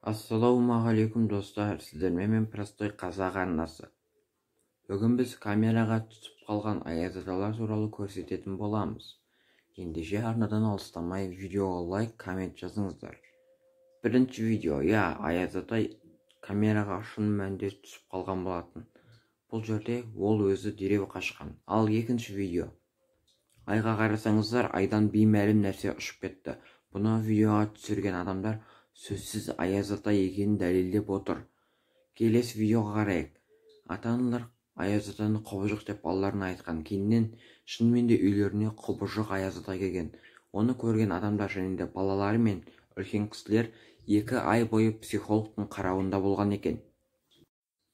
Ассалаумағалейкум достар, сіздермен мен простой қазақ арнасы. Бүгін біз камераға түсіп қалған аяз аталар туралы көрсететін боламыз. Ендеше арнадан алыстамай видеоға лайк, коммент жазыңыздар. Бірінші видео, аяз атай камераға шын мәнінде түсіп қалған болатын. Бұл жерде ол өзі дереу қашқан. Ал екінші видео. Айға қарасаңыздар, айдан беймәлім нәрсе ұшып кетті. Бұны видеоға түсірген адамдар сөзсіз аяз ата екенін дәлелдеп отыр. Келесі видеоға қарайық. Ата-аналар аяз атаны құбыжық деп балаларына айтқан. Кейіннен шынымен де үйлеріне құбыжық аяз ата келген. Оны көрген адамдар және де балалары мен үлкен кісілер 2 ай бойы психологтың қарауында болған екен.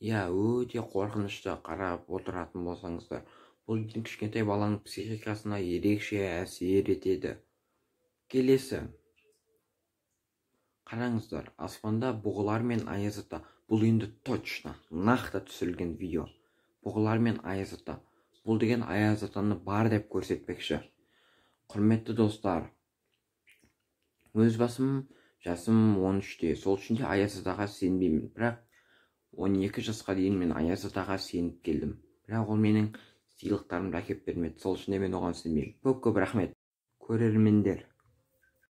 Өте қорқынышты қарап отыратын болсаңыздар, бұл кішкентай баланың психикасына ерекше әсер етеді. Келесі. Қараңыздар, аспанда бұғылар мен аяз ата. Бұл енді точно, нақты түсірілген видео. Бұғылар мен аяз ата. Бұл деген аяз атаны бар деп көрсетпекші. Құрметті достар, өз басым, жасым 13-те. Сол үшін де аяз атаға сенбеймін. Бірақ 12 жасқа дейін мен аяз атаға сеніп келдім. Бірақ ол менің сыйлықтарымды әкеп бермеді. Сол үшін де мен оған сенбеймін. Көп рахмет, көрермендер.